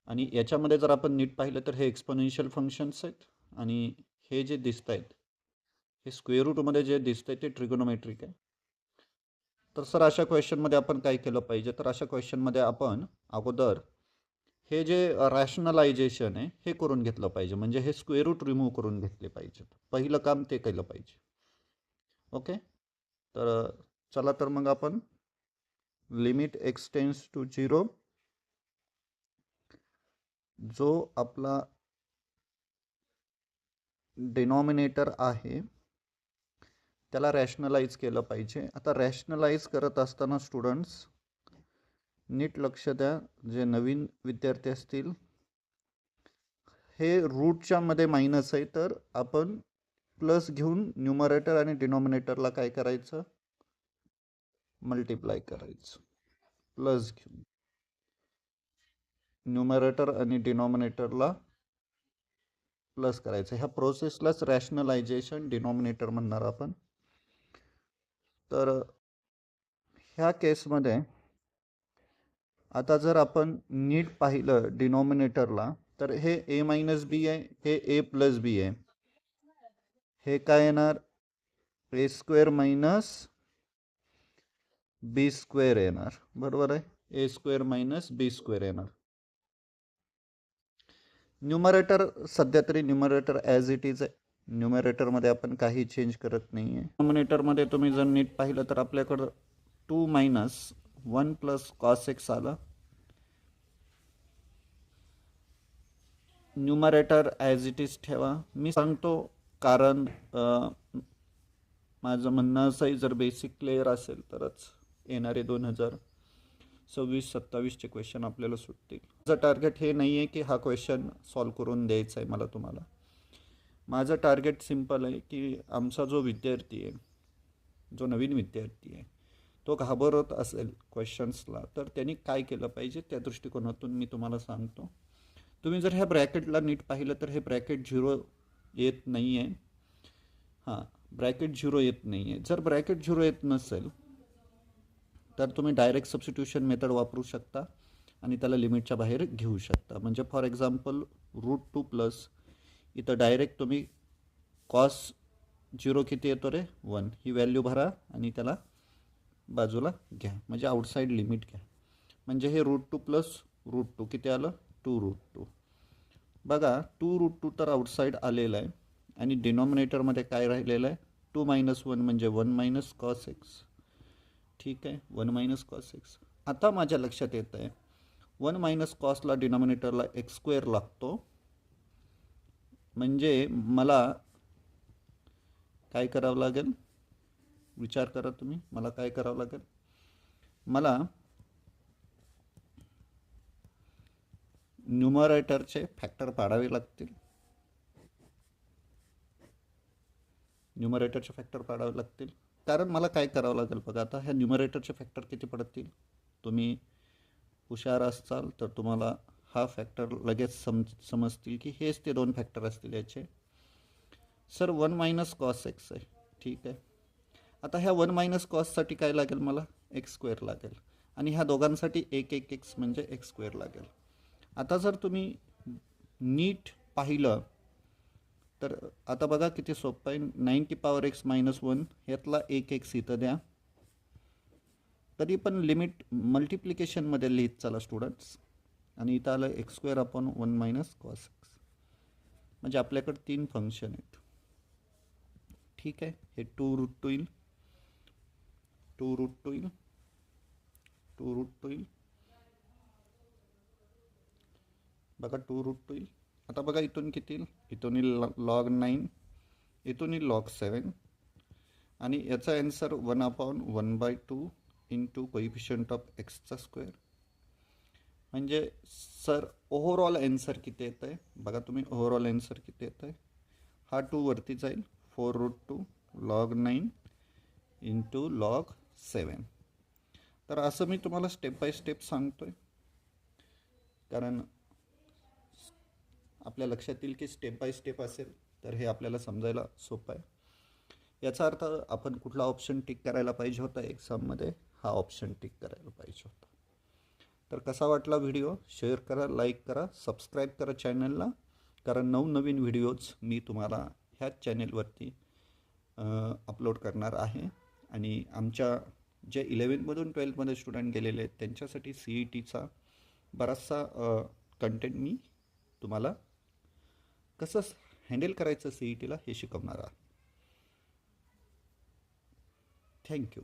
आणि याच्यामध्ये जर आपण नीट पाहिलं तर हे एक्सपोनेन्शियल फंक्शन्स आहेत आणि हे जे दिसत आहेत हे स्क्वेअर रूटमध्ये जे दिसत आहे ते ट्रिगोनोमेट्रिक आहे. तर सर अशा क्वेश्चनमध्ये आपण काय केलं पाहिजे, तर अशा क्वेश्चनमध्ये आपण अगोदर हे जे रॅशनलायझेशन आहे हे करून घेतलं पाहिजे, म्हणजे हे स्क्वेअर रूट रिमूव्ह करून घेतले पाहिजे. पहिलं काम ते केलं पाहिजे. ओके, तर चला तर मग आपण लिमिट एक्स टेन्स टू 0 जो आपला डिनॉमिनेटर आहे त्याला रॅशनलाइज केलं पाहिजे. आता रॅशनलाइज करत असताना स्टुडंट्स नीट लक्ष द्या, जे नवीन विद्यार्थी असतील, हे रूटच्या मध्ये मायनस आहे तर आपण प्लस घेऊन न्यूमरेटर आणि डिनॉमिनेटरला काय करायचं, मल्टिप्लाय करायचं. प्लस घेऊन न्यूमरेटर आणि डिनॉमिनेटरला प्लस करायचं. ह्या प्रोसेसलाच रॅशनलायझेशन डिनॉमिनेटर म्हणणार आपण. तर ह्या केसमध्ये आता जर आपण नीट पाहिलं डिनॉमिनेटरला तर हे ए मायनस बी आहे, हे ए प्लस बी आहे. हे काय येणार, ए स्क्वेअर मायनस बी स्क्वेअर येणार. बरोबर आहे, ए स्क्वेअर मायनस बी स्क्वेअर येणार. न्यूमरेटर सध्या तरी न्यूमरेटर ॲज इट इज आहे, न्यूमरेटरमध्ये आपण काही चेंज करत नाही आहे. डिनॉमिनेटरमध्ये तुम्ही जर नीट पाहिलं तर आपल्याकडं 2 मायनस 1 प्लस कॉस एक्स आलं. न्यूमरेटर ॲज इट इज ठेवा. मी सांगतो कारण माझं म्हणणं असंही, जर बेसिक क्लिअर असेल तरच येणारे 2026-27चे क्वेश्चन आपल्याला सुटतील. माझं टार्गेट हे नाही आहे की हा क्वेश्चन सॉल्व करून द्यायचा आहे मला तुम्हाला. माझं टार्गेट सिम्पल आहे की आमचा जो विद्यार्थी आहे, जो नवीन विद्यार्थी आहे, तो घाबरत असेल क्वेश्चन्सला तर त्यांनी काय केलं पाहिजे त्या दृष्टिकोनातून मी तुम्हाला सांगतो. तुम्ही जर ह्या ब्रॅकेटला नीट पाहिलं तर हे ब्रॅकेट 0 येत नाही आहे. हां, ब्रॅकेट 0 येत नाही आहे. जर ब्रॅकेट 0 येत नसेल तर तुम्ही डायरेक्ट सबस्टिट्यूशन मेथड वापरू शकता आणि त्याला लिमिटच्या बाहेर घेऊ शकता. म्हणजे फॉर एक्झाम्पल √2 प्लस इथं डायरेक्ट तुम्ही कॉस 0 किती येतो रे, 1, ही व्हॅल्यू भरा आणि त्याला बाजूला घ्या, म्हणजे आउटसाईड लिमिट घ्या. म्हणजे हे √2 प्लस √2 किती आलं, 2√2. बघा 2√2 तर आउटसाईड आलेलं आहे आणि डिनॉमिनेटरमध्ये काय राहिलेलं आहे, 2 मायनस 1 म्हणजे 1 मायनस कॉस एक्स. ठीक आहे, 1 मायनस कॉस एक्स. आता माझ्या लक्षात येतं आहे 1 मायनस कॉसला डिनॉमिनेटरला एक्स स्क्वेअर लागतो. म्हणजे मला काय करावं लागेल, विचार करा तुम्ही, मला काय करावं लागेल, मला न्यूमरेटरचे फॅक्टर पाडावे लागतील. न्यूमरेटरचे फॅक्टर पाडावे लागतील कारण मला काय करावं लागेल बघा. आता ह्या न्यूमरेटरचे फॅक्टर किती पडतील, तुम्ही हुशार असाल तर तुम्हाला हा फॅक्टर लगेच समजतील की हेच ते 2 फॅक्टर असतील याचे. सर 1 मायनस कॉस एक्स आहे, ठीक आहे. आता ह्या 1 मायनस कॉससाठी काय लागेल, मला एक्स स्क्वेअर लागेल आणि ह्या दोघांसाठी एक एक्स म्हणजे एक्स स्क्वेअर लागेल. आता जर तुम्ही नीट पाहिलं तर आता बघा किती सोपं आहे. 90⁻x-1 ह्यातला एक एक्स इथं द्या, तरी पण लिमिट मल्टिप्लिकेशनमध्ये लिहित चला स्टुडंट्स. आणि इथं आलं x square upon 1 minus cos x. म्हणजे आपल्याकडे 3 फंक्शन आहेत. ठीक आहे, हे 2√2 येईल, 2√2 येईल, 2√2 येईल, बघा 2√2 येईल. आता बघा इथून किती येईल, इथून येईल log 9, इथून येईल log 7 आणि याचा आन्सर 1/1/2 इंटू कोइफिशियंट ऑफ एक्सचा स्क्वेअर. म्हणजे सर ओव्हरऑल आन्सर किती येतं आहे बघा तुम्ही, ओव्हरऑल आन्सर किती येतं आहे, हा 2 वरती जाईल, 4√2 log 9 इंटू log 7. तर असं मी तुम्हाला स्टेप बाय स्टेप सांगतोय कारण आपल्या लक्षात येईल की स्टेप बाय स्टेप असेल तर हे आपल्याला समजायला सोपं आहे. याचा अर्थ आपण कुठला ऑप्शन टिक करायला पाहिजे होता एक्झाममध्ये, हा ऑप्शन टिक करायला पाहिजे होता. तर कसा वाटला व्हिडिओ शेअर करा, लाईक करा, सबस्क्राईब करा चॅनलला, कारण नवनवीन व्हिडिओज मी तुम्हाला ह्याच चॅनेलवरती अपलोड करणार आहे. आणि आमच्या जे 11मधून 12मध्ये स्टुडंट गेलेले आहेत त्यांच्यासाठी CETचा बराचसा कंटेंट मी तुम्हाला कसं हँडल करायचं CETला हे शिकवणार आहे. थँक्यू.